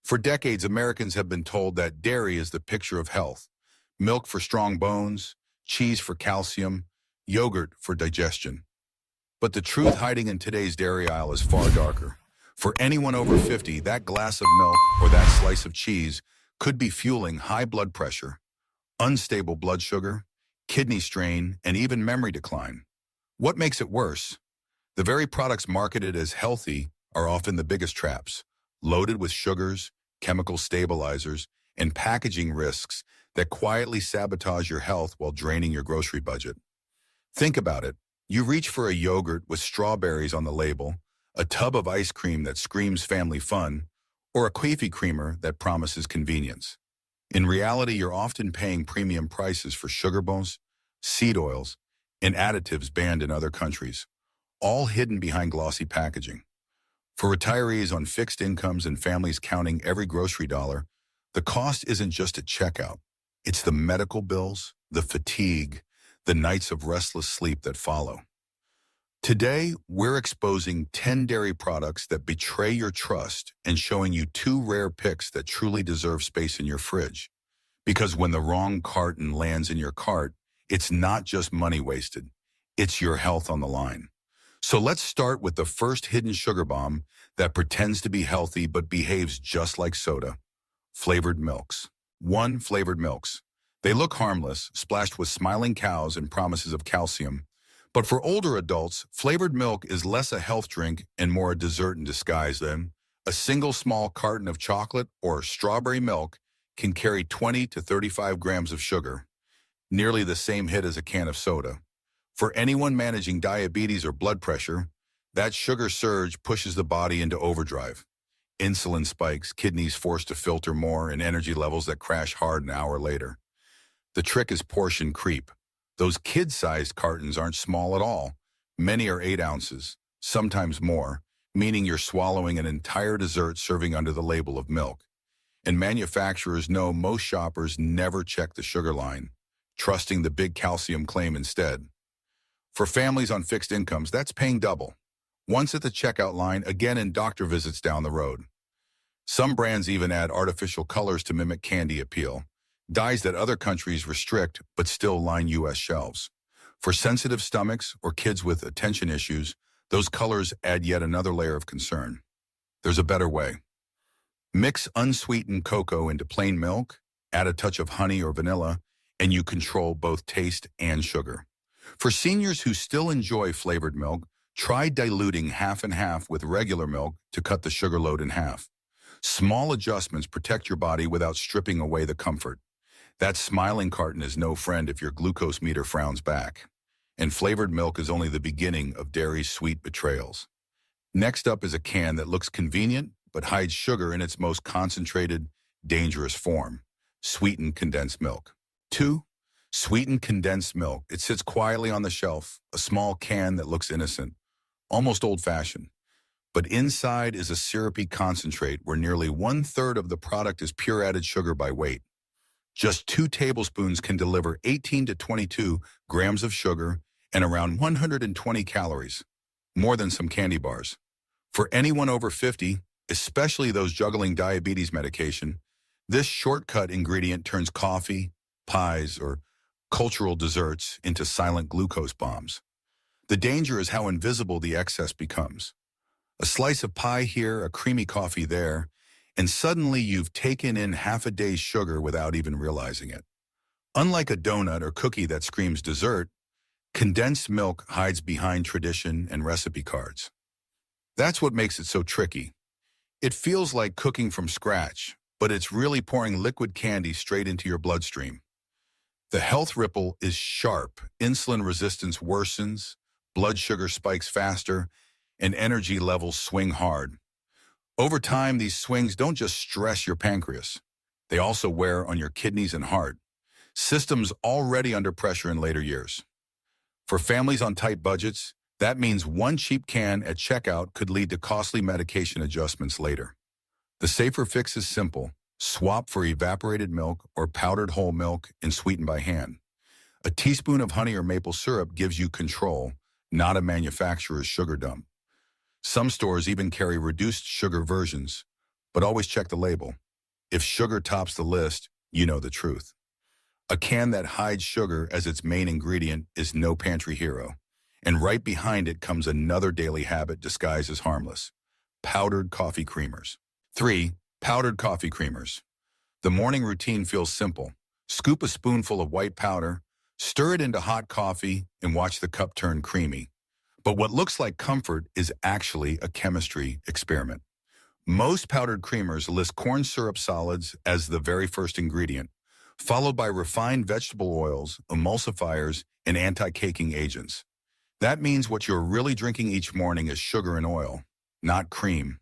For decades, Americans have been told that dairy is the picture of health. Milk for strong bones, cheese for calcium, yogurt for digestion. But the truth hiding in today's dairy aisle is far darker. For anyone over 50, that glass of milk or that slice of cheese could be fueling high blood pressure, unstable blood sugar, kidney strain, and even memory decline. What makes it worse? The very products marketed as healthy are often the biggest traps, loaded with sugars, chemical stabilizers, and packaging risks that quietly sabotage your health while draining your grocery budget. Think about it. You reach for a yogurt with strawberries on the label, a tub of ice cream that screams family fun, or a kefir creamer that promises convenience. In reality, you're often paying premium prices for sugar bones, seed oils, and additives banned in other countries, all hidden behind glossy packaging. For retirees on fixed incomes and families counting every grocery dollar, the cost isn't just at checkout. It's the medical bills, the fatigue, the nights of restless sleep that follow. Today, we're exposing 10 dairy products that betray your trust and showing you 2 rare picks that truly deserve space in your fridge. Because when the wrong carton lands in your cart, it's not just money wasted, it's your health on the line. So let's start with the first hidden sugar bomb that pretends to be healthy but behaves just like soda. Flavored milks. 1. Flavored milks. They look harmless, splashed with smiling cows and promises of calcium. But for older adults, flavored milk is less a health drink and more a dessert in disguise than a single small carton of chocolate or strawberry milk can carry 20 to 35 grams of sugar, nearly the same hit as a can of soda. For anyone managing diabetes or blood pressure, that sugar surge pushes the body into overdrive. Insulin spikes, kidneys forced to filter more, and energy levels that crash hard an hour later. The trick is portion creep. Those kid-sized cartons aren't small at all. Many are 8 ounces, sometimes more, meaning you're swallowing an entire dessert serving under the label of milk. And manufacturers know most shoppers never check the sugar line, trusting the big calcium claim instead. For families on fixed incomes, that's paying double. Once at the checkout line, again in doctor visits down the road. Some brands even add artificial colors to mimic candy appeal, dyes that other countries restrict but still line U.S. shelves. For sensitive stomachs or kids with attention issues, those colors add yet another layer of concern. There's a better way. Mix unsweetened cocoa into plain milk, add a touch of honey or vanilla, and you control both taste and sugar. For seniors who still enjoy flavored milk, try diluting half and half with regular milk to cut the sugar load in half. Small adjustments protect your body without stripping away the comfort. That smiling carton is no friend if your glucose meter frowns back. And flavored milk is only the beginning of dairy's sweet betrayals. Next up is a can that looks convenient but hides sugar in its most concentrated, dangerous form: sweetened condensed milk. 2. Sweetened condensed milk. It sits quietly on the shelf, a small can that looks innocent, almost old-fashioned. But inside is a syrupy concentrate where nearly 1/3 of the product is pure added sugar by weight. Just 2 tablespoons can deliver 18 to 22 grams of sugar and around 120 calories, more than some candy bars. For anyone over 50, especially those juggling diabetes medication, this shortcut ingredient turns coffee, pies, or cultural desserts into silent glucose bombs. The danger is how invisible the excess becomes. A slice of pie here, a creamy coffee there, and suddenly you've taken in half a day's sugar without even realizing it. Unlike a donut or cookie that screams dessert, condensed milk hides behind tradition and recipe cards. That's what makes it so tricky. It feels like cooking from scratch, but it's really pouring liquid candy straight into your bloodstream. The health ripple is sharp. Insulin resistance worsens, blood sugar spikes faster, and energy levels swing hard. Over time, these swings don't just stress your pancreas. They also wear on your kidneys and heart, systems already under pressure in later years. For families on tight budgets, that means one cheap can at checkout could lead to costly medication adjustments later. The safer fix is simple. Swap for evaporated milk or powdered whole milk and sweeten by hand. A teaspoon of honey or maple syrup gives you control, not a manufacturer's sugar dump. Some stores even carry reduced sugar versions, but always check the label. If sugar tops the list, you know the truth. A can that hides sugar as its main ingredient is no pantry hero. And right behind it comes another daily habit disguised as harmless: powdered coffee creamers. 3. Powdered coffee creamers. The morning routine feels simple. Scoop a spoonful of white powder, stir it into hot coffee, and watch the cup turn creamy. But what looks like comfort is actually a chemistry experiment. Most powdered creamers list corn syrup solids as the very first ingredient, followed by refined vegetable oils, emulsifiers, and anti-caking agents. That means what you're really drinking each morning is sugar and oil, not cream.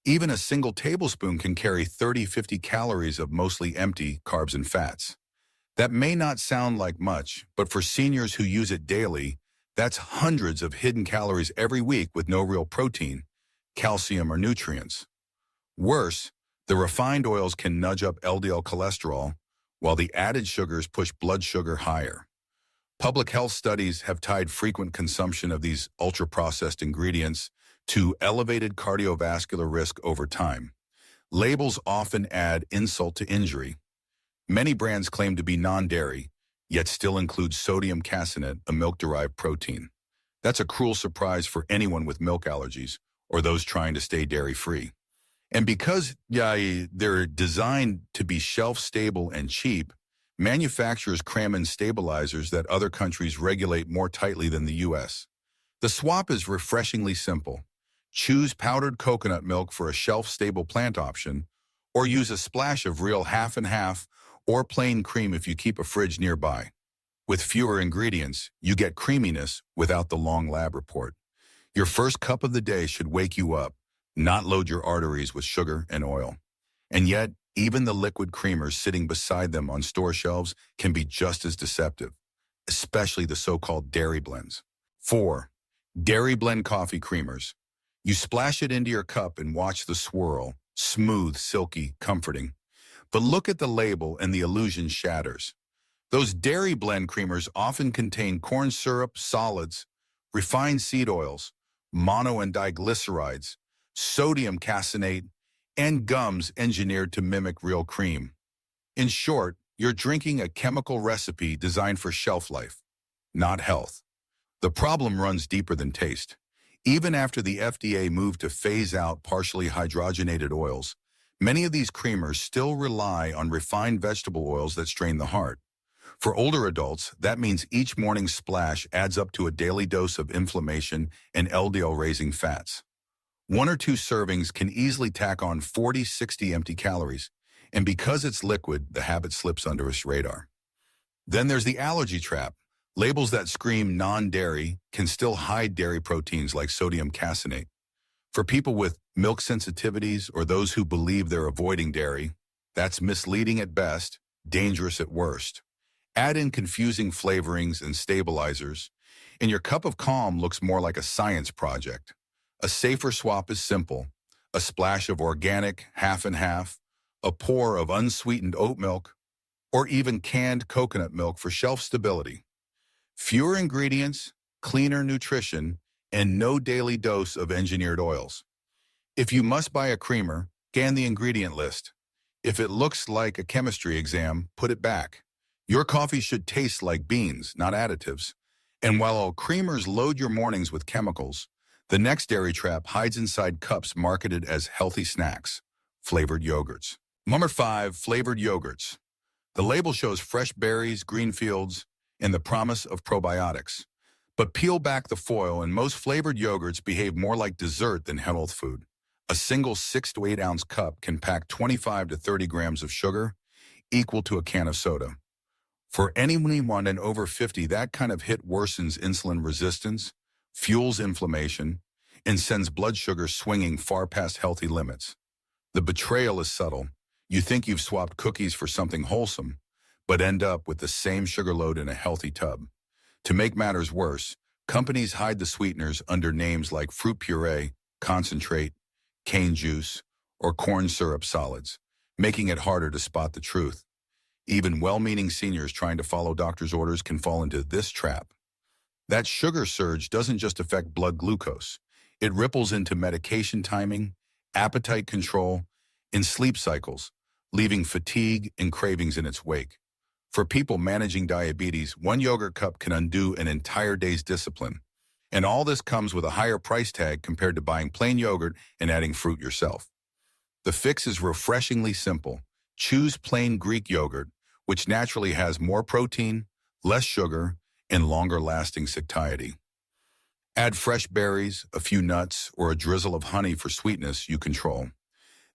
Even a single tablespoon can carry 30-50 calories of mostly empty carbs and fats. That may not sound like much, but for seniors who use it daily, that's hundreds of hidden calories every week with no real protein, calcium, or nutrients. Worse, the refined oils can nudge up LDL cholesterol, while the added sugars push blood sugar higher. Public health studies have tied frequent consumption of these ultra-processed ingredients to elevated cardiovascular risk over time. Labels often add insult to injury. Many brands claim to be non-dairy, yet still include sodium caseinate, a milk-derived protein. That's a cruel surprise for anyone with milk allergies or those trying to stay dairy-free. And because they're designed to be shelf-stable and cheap, manufacturers cram in stabilizers that other countries regulate more tightly than the U.S. The swap is refreshingly simple. Choose powdered coconut milk for a shelf-stable plant option, or use a splash of real half and half or plain cream if you keep a fridge nearby. With fewer ingredients, you get creaminess without the long lab report. Your first cup of the day should wake you up, not load your arteries with sugar and oil. And yet, even the liquid creamers sitting beside them on store shelves can be just as deceptive, especially the so-called dairy blends. 4. Dairy blend coffee creamers. You splash it into your cup and watch the swirl, smooth, silky, comforting. But look at the label and the illusion shatters. Those dairy blend creamers often contain corn syrup, solids, refined seed oils, mono and diglycerides, sodium caseinate, and gums engineered to mimic real cream. In short, you're drinking a chemical recipe designed for shelf life, not health. The problem runs deeper than taste. Even after the FDA moved to phase out partially hydrogenated oils, many of these creamers still rely on refined vegetable oils that strain the heart. For older adults, that means each morning splash adds up to a daily dose of inflammation and LDL-raising fats. 1 or 2 servings can easily tack on 40-60 empty calories, and because it's liquid, the habit slips under its radar. Then there's the allergy trap. Labels that scream non-dairy can still hide dairy proteins like sodium caseinate. For people with milk sensitivities or those who believe they're avoiding dairy, that's misleading at best, dangerous at worst. Add in confusing flavorings and stabilizers, and your cup of calm looks more like a science project. A safer swap is simple: a splash of organic, half and half, a pour of unsweetened oat milk, or even canned coconut milk for shelf stability. Fewer ingredients, cleaner nutrition, and no daily dose of engineered oils. If you must buy a creamer, scan the ingredient list. If it looks like a chemistry exam, put it back. Your coffee should taste like beans, not additives. And while all creamers load your mornings with chemicals, the next dairy trap hides inside cups marketed as healthy snacks, flavored yogurts. Number 5, flavored yogurts. The label shows fresh berries, green fields, and the promise of probiotics. But peel back the foil and most flavored yogurts behave more like dessert than health food. A single 6 to 8 ounce cup can pack 25 to 30 grams of sugar, equal to a can of soda. For anyone in over 50, that kind of hit worsens insulin resistance, fuels inflammation, and sends blood sugar swinging far past healthy limits. The betrayal is subtle. You think you've swapped cookies for something wholesome, but end up with the same sugar load in a healthy tub. To make matters worse, companies hide the sweeteners under names like fruit puree, concentrate, cane juice, or corn syrup solids, making it harder to spot the truth. Even well-meaning seniors trying to follow doctor's orders can fall into this trap. That sugar surge doesn't just affect blood glucose. It ripples into medication timing, appetite control, in sleep cycles, leaving fatigue and cravings in its wake. For people managing diabetes, one yogurt cup can undo an entire day's discipline. And all this comes with a higher price tag compared to buying plain yogurt and adding fruit yourself. The fix is refreshingly simple. Choose plain Greek yogurt, which naturally has more protein, less sugar, and longer-lasting satiety. Add fresh berries, a few nuts, or a drizzle of honey for sweetness you control.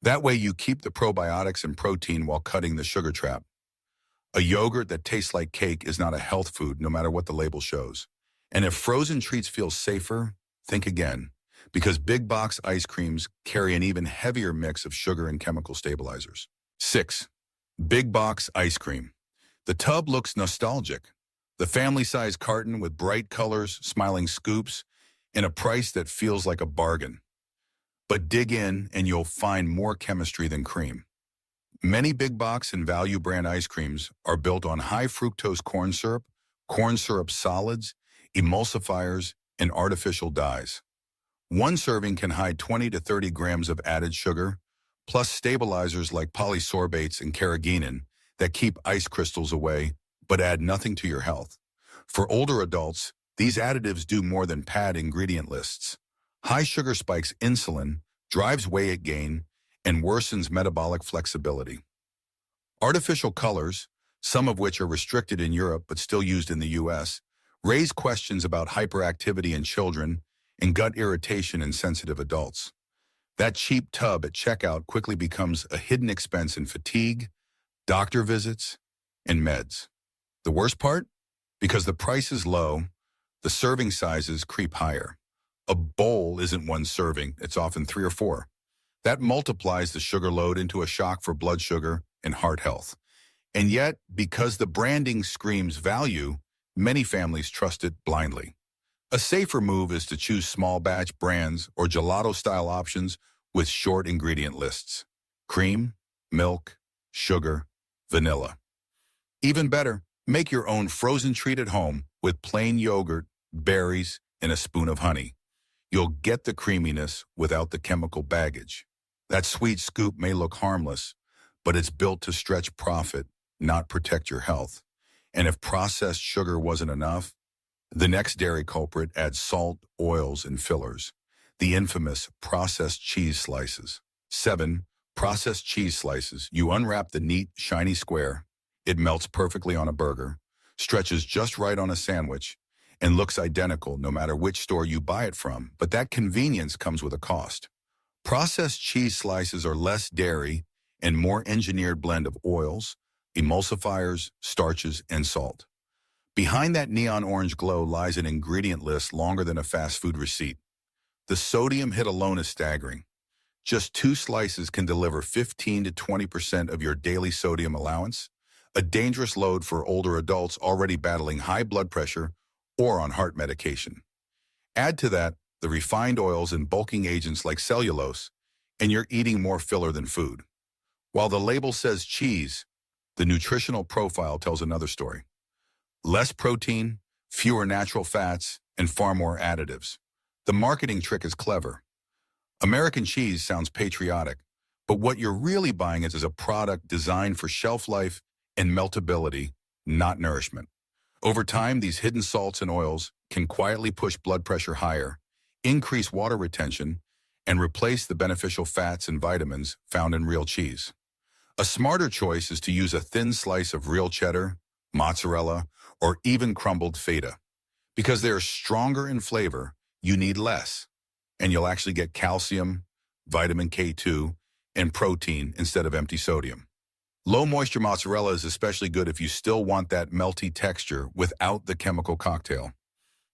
That way you keep the probiotics and protein while cutting the sugar trap. A yogurt that tastes like cake is not a health food, no matter what the label shows. And if frozen treats feel safer, think again, because big box ice creams carry an even heavier mix of sugar and chemical stabilizers. 6. Big box ice cream. The tub looks nostalgic. The family-size carton with bright colors, smiling scoops, and a price that feels like a bargain. But dig in and you'll find more chemistry than cream. Many big box and value brand ice creams are built on high fructose corn syrup solids, emulsifiers, and artificial dyes. One serving can hide 20 to 30 grams of added sugar, plus stabilizers like polysorbates and carrageenan that keep ice crystals away but add nothing to your health. For older adults, these additives do more than pad ingredient lists. High sugar spikes insulin, drives weight gain, and worsens metabolic flexibility. Artificial colors, some of which are restricted in Europe but still used in the US, raise questions about hyperactivity in children and gut irritation in sensitive adults. That cheap tub at checkout quickly becomes a hidden expense in fatigue, doctor visits, and meds. The worst part? Because the price is low, the serving sizes creep higher. A bowl isn't one serving, it's often 3 or 4. That multiplies the sugar load into a shock for blood sugar and heart health. And yet, because the branding screams value, many families trust it blindly. A safer move is to choose small batch brands or gelato-style options with short ingredient lists. Cream, milk, sugar, vanilla. Even better, make your own frozen treat at home with plain yogurt, berries, and a spoon of honey. You'll get the creaminess without the chemical baggage. That sweet scoop may look harmless, but it's built to stretch profit, not protect your health. And if processed sugar wasn't enough, the next dairy culprit adds salt, oils, and fillers. The infamous processed cheese slices. 7. Processed cheese slices. You unwrap the neat, shiny square. It melts perfectly on a burger, stretches just right on a sandwich, and looks identical no matter which store you buy it from. But that convenience comes with a cost. Processed cheese slices are less dairy and more engineered blend of oils, emulsifiers, starches, and salt. Behind that neon orange glow lies an ingredient list longer than a fast food receipt. The sodium hit alone is staggering. Just 2 slices can deliver 15 to 20% of your daily sodium allowance, a dangerous load for older adults already battling high blood pressure or on heart medication. Add to that the refined oils and bulking agents like cellulose, and you're eating more filler than food. While the label says cheese, the nutritional profile tells another story. Less protein, fewer natural fats, and far more additives. The marketing trick is clever. American cheese sounds patriotic, but what you're really buying is a product designed for shelf life and meltability, not nourishment. Over time, these hidden salts and oils can quietly push blood pressure higher, increase water retention, and replace the beneficial fats and vitamins found in real cheese. A smarter choice is to use a thin slice of real cheddar, mozzarella, or even crumbled feta. Because they are stronger in flavor, you need less, and you'll actually get calcium, vitamin K2, and protein instead of empty sodium. Low-moisture mozzarella is especially good if you still want that melty texture without the chemical cocktail.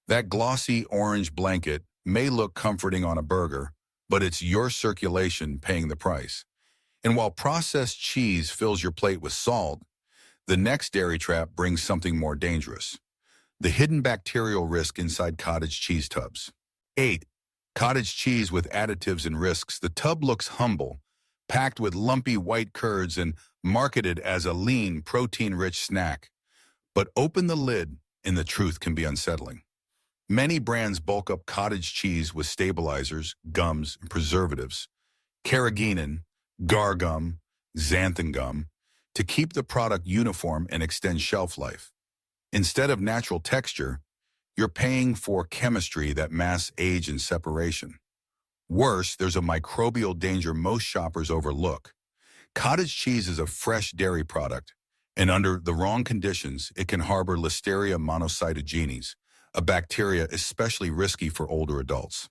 That glossy orange blanket may look comforting on a burger, but it's your circulation paying the price. And while processed cheese fills your plate with salt, the next dairy trap brings something more dangerous: the hidden bacterial risk inside cottage cheese tubs. 8. Cottage cheese with additives and risks. The tub looks humble, packed with lumpy white curds and marketed as a lean, protein-rich snack. But open the lid and the truth can be unsettling. Many brands bulk up cottage cheese with stabilizers, gums, and preservatives. Carrageenan, gar gum, xanthan gum, to keep the product uniform and extend shelf life. Instead of natural texture, you're paying for chemistry that masks age and separation. Worse, there's a microbial danger most shoppers overlook. Cottage cheese is a fresh dairy product, and under the wrong conditions, it can harbor Listeria monocytogenes, a bacteria especially risky for older adults.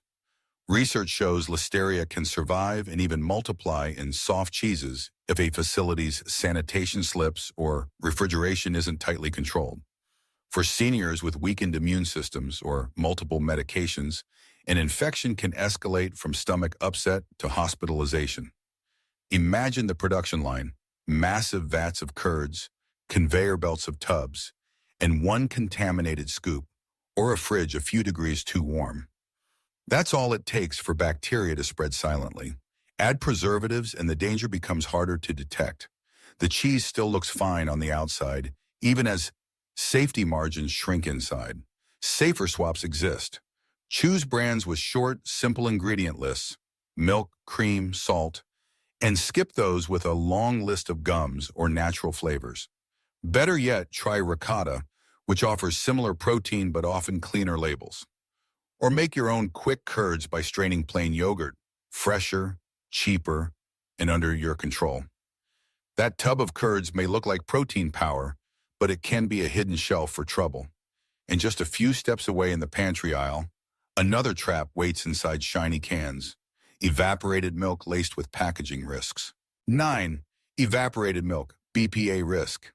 Research shows Listeria can survive and even multiply in soft cheeses if a facility's sanitation slips or refrigeration isn't tightly controlled. For seniors with weakened immune systems or multiple medications, an infection can escalate from stomach upset to hospitalization. Imagine the production line: massive vats of curds, conveyor belts of tubs, and one contaminated scoop, or a fridge a few degrees too warm. That's all it takes for bacteria to spread silently. Add preservatives and the danger becomes harder to detect. The cheese still looks fine on the outside, even as safety margins shrink inside. Safer swaps exist. Choose brands with short, simple ingredient lists: milk, cream, salt, and skip those with a long list of gums or natural flavors. Better yet, try ricotta, which offers similar protein but often cleaner labels. Or make your own quick curds by straining plain yogurt, fresher, cheaper, and under your control. That tub of curds may look like protein power, but it can be a hidden shelf for trouble. And just a few steps away in the pantry aisle, another trap waits inside shiny cans: evaporated milk laced with packaging risks. 9. Evaporated milk, BPA risk.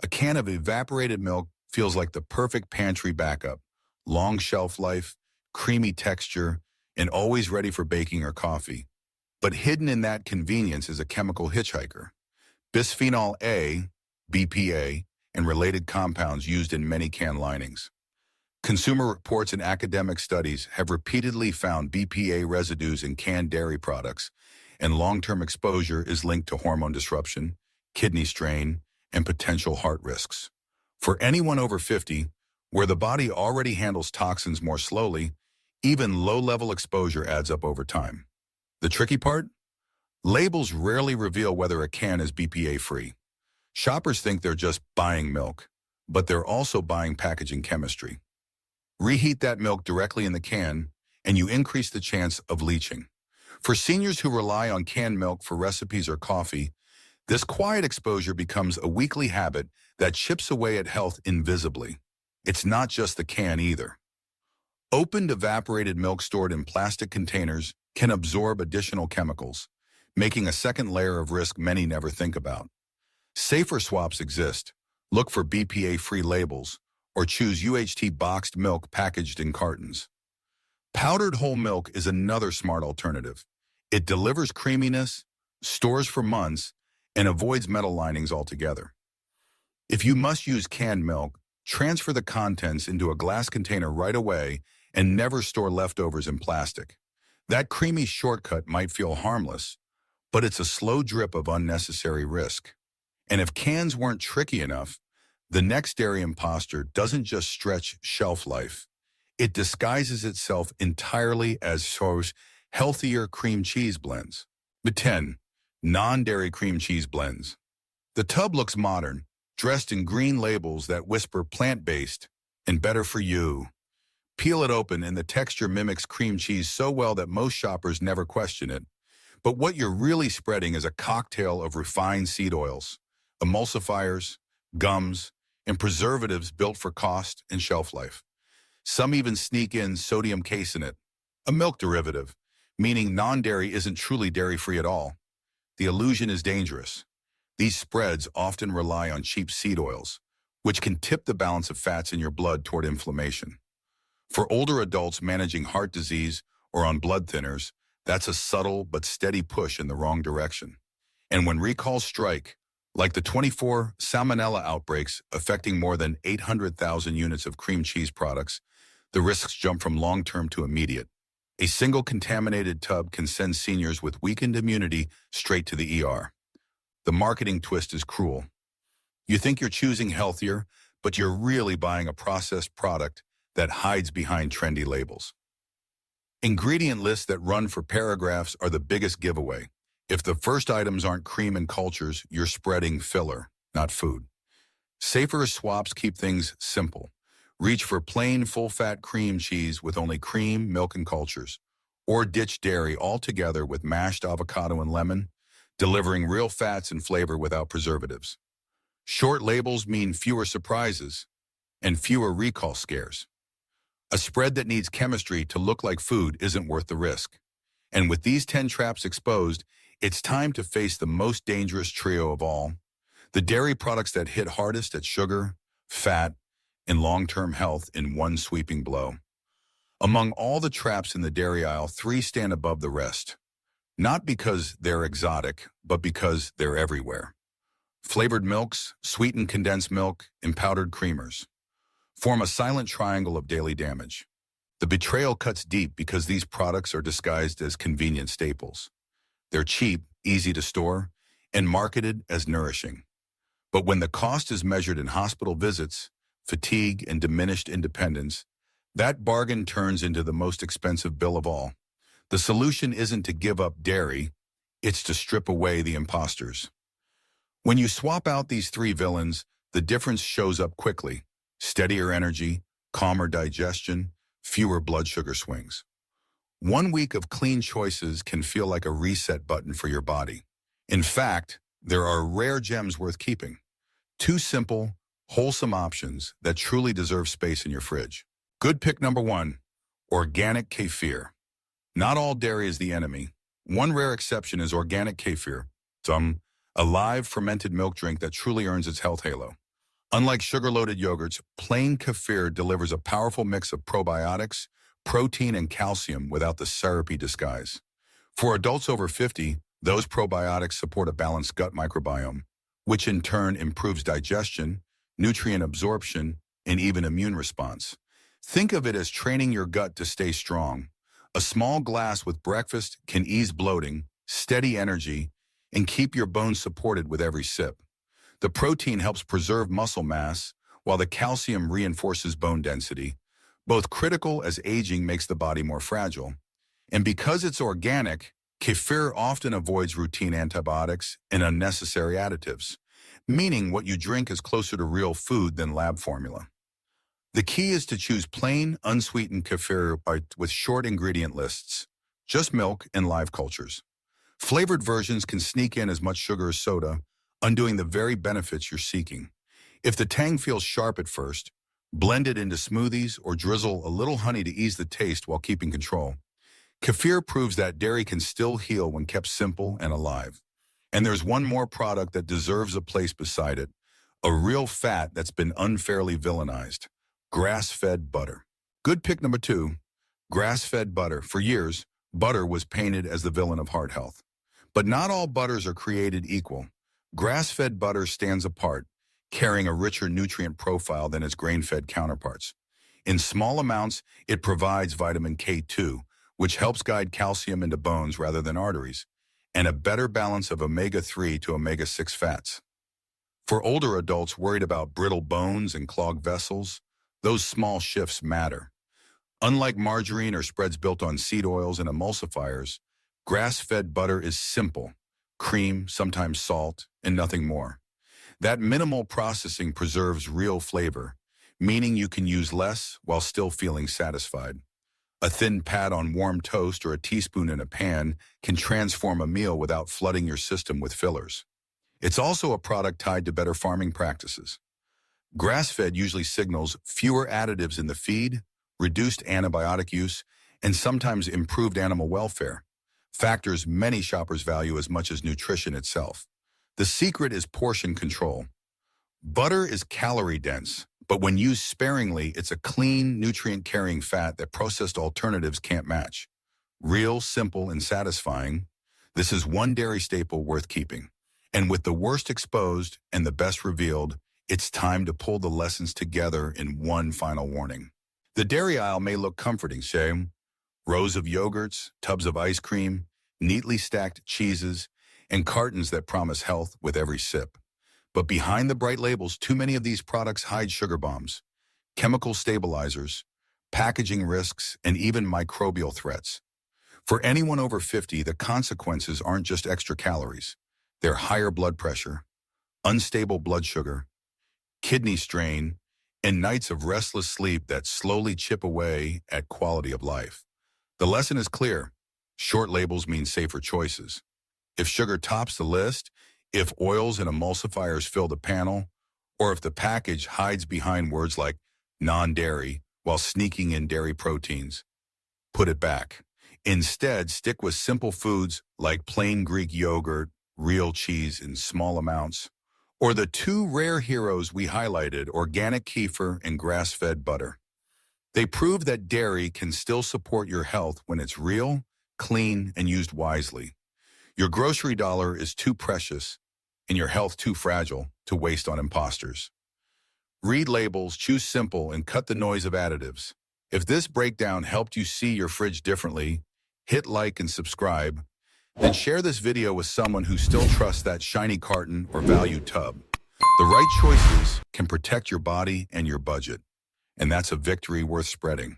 A can of evaporated milk feels like the perfect pantry backup: long shelf life, creamy texture, and always ready for baking or coffee. But hidden in that convenience is a chemical hitchhiker: bisphenol A, BPA, and related compounds used in many can linings. Consumer reports and academic studies have repeatedly found BPA residues in canned dairy products, and long-term exposure is linked to hormone disruption, kidney strain, and potential heart risks. For anyone over 50, where the body already handles toxins more slowly, even low-level exposure adds up over time. The tricky part? Labels rarely reveal whether a can is BPA-free. Shoppers think they're just buying milk, but they're also buying packaging chemistry. Reheat that milk directly in the can, and you increase the chance of leaching. For seniors who rely on canned milk for recipes or coffee, this quiet exposure becomes a weekly habit that chips away at health invisibly. It's not just the can either. Opened evaporated milk stored in plastic containers can absorb additional chemicals, making a second layer of risk many never think about. Safer swaps exist. Look for BPA-free labels, or choose UHT boxed milk packaged in cartons. Powdered whole milk is another smart alternative. It delivers creaminess, stores for months, and avoids metal linings altogether. If you must use canned milk, transfer the contents into a glass container right away and never store leftovers in plastic. That creamy shortcut might feel harmless, but it's a slow drip of unnecessary risk. And if cans weren't tricky enough, the next dairy imposter doesn't just stretch shelf life. It disguises itself entirely as healthier cream cheese blends. But 10. Non-dairy cream cheese blends. The tub looks modern, dressed in green labels that whisper plant-based and better for you. Peel it open and the texture mimics cream cheese so well that most shoppers never question it. But what you're really spreading is a cocktail of refined seed oils, emulsifiers, gums, and preservatives built for cost and shelf life. Some even sneak in sodium caseinate, a milk derivative, meaning non-dairy isn't truly dairy-free at all. The illusion is dangerous. These spreads often rely on cheap seed oils, which can tip the balance of fats in your blood toward inflammation. For older adults managing heart disease or on blood thinners, that's a subtle but steady push in the wrong direction. And when recalls strike, like the 24 salmonella outbreaks affecting more than 800,000 units of cream cheese products, the risks jump from long-term to immediate. A single contaminated tub can send seniors with weakened immunity straight to the ER. The marketing twist is cruel. You think you're choosing healthier, but you're really buying a processed product that hides behind trendy labels. Ingredient lists that run for paragraphs are the biggest giveaway. If the first items aren't cream and cultures, you're spreading filler, not food. Safer swaps keep things simple. Reach for plain full-fat cream cheese with only cream, milk, and cultures. Or ditch dairy altogether with mashed avocado and lemon, delivering real fats and flavor without preservatives. Short labels mean fewer surprises and fewer recall scares. A spread that needs chemistry to look like food isn't worth the risk. And with these 10 traps exposed, it's time to face the most dangerous trio of all, the dairy products that hit hardest at sugar, fat, and long-term health in one sweeping blow. Among all the traps in the dairy aisle, 3 stand above the rest. Not because they're exotic, but because they're everywhere. Flavored milks, sweetened condensed milk, and powdered creamers form a silent triangle of daily damage. The betrayal cuts deep because these products are disguised as convenient staples. They're cheap, easy to store, and marketed as nourishing. But when the cost is measured in hospital visits, fatigue, and diminished independence, that bargain turns into the most expensive bill of all. The solution isn't to give up dairy, it's to strip away the imposters. When you swap out these 3 villains, the difference shows up quickly. Steadier energy, calmer digestion, fewer blood sugar swings. 1 week of clean choices can feel like a reset button for your body. In fact, there are rare gems worth keeping. 2 simple, wholesome options that truly deserve space in your fridge. Good pick number 1, organic kefir. Not all dairy is the enemy. One rare exception is organic kefir, a live fermented milk drink that truly earns its health halo. Unlike sugar-loaded yogurts, plain kefir delivers a powerful mix of probiotics, protein, and calcium without the syrupy disguise. For adults over 50, those probiotics support a balanced gut microbiome, which in turn improves digestion, nutrient absorption, and even immune response. Think of it as training your gut to stay strong. A small glass with breakfast can ease bloating, steady energy, and keep your bones supported with every sip. The protein helps preserve muscle mass, while the calcium reinforces bone density, both critical as aging makes the body more fragile. And because it's organic, kefir often avoids routine antibiotics and unnecessary additives, meaning what you drink is closer to real food than lab formula. The key is to choose plain, unsweetened kefir with short ingredient lists, just milk and live cultures. Flavored versions can sneak in as much sugar as soda, undoing the very benefits you're seeking. If the tang feels sharp at first, blend it into smoothies or drizzle a little honey to ease the taste while keeping control. Kefir proves that dairy can still heal when kept simple and alive. And there's one more product that deserves a place beside it, a real fat that's been unfairly villainized: grass-fed butter. Good pick number 2, grass-fed butter. For years, butter was painted as the villain of heart health. But not all butters are created equal. Grass-fed butter stands apart, carrying a richer nutrient profile than its grain-fed counterparts. In small amounts, it provides vitamin K2, which helps guide calcium into bones rather than arteries, and a better balance of omega-3 to omega-6 fats. For older adults worried about brittle bones and clogged vessels, those small shifts matter. Unlike margarine or spreads built on seed oils and emulsifiers, grass-fed butter is simple: cream, sometimes salt, and nothing more. That minimal processing preserves real flavor, meaning you can use less while still feeling satisfied. A thin pat on warm toast or a teaspoon in a pan can transform a meal without flooding your system with fillers. It's also a product tied to better farming practices. Grass-fed usually signals fewer additives in the feed, reduced antibiotic use, and sometimes improved animal welfare, factors many shoppers value as much as nutrition itself. The secret is portion control. Butter is calorie-dense, but when used sparingly, it's a clean, nutrient-carrying fat that processed alternatives can't match. Real, simple, and satisfying, this is one dairy staple worth keeping. And with the worst exposed and the best revealed, it's time to pull the lessons together in one final warning. The dairy aisle may look comforting, say, rows of yogurts, tubs of ice cream, neatly stacked cheeses, and cartons that promise health with every sip. But behind the bright labels, too many of these products hide sugar bombs, chemical stabilizers, packaging risks, and even microbial threats. For anyone over 50, the consequences aren't just extra calories. They're higher blood pressure, unstable blood sugar, kidney strain, and nights of restless sleep that slowly chip away at quality of life. The lesson is clear. Short labels mean safer choices. If sugar tops the list, if oils and emulsifiers fill the panel, or if the package hides behind words like non-dairy while sneaking in dairy proteins, put it back. Instead, stick with simple foods like plain Greek yogurt, real cheese in small amounts, or the two rare heroes we highlighted, organic kefir and grass-fed butter. They prove that dairy can still support your health when it's real, clean, and used wisely. Your grocery dollar is too precious and your health too fragile to waste on imposters. Read labels, choose simple, and cut the noise of additives. If this breakdown helped you see your fridge differently, hit like and subscribe, then share this video with someone who still trusts that shiny carton or value tub. The right choices can protect your body and your budget, and that's a victory worth spreading.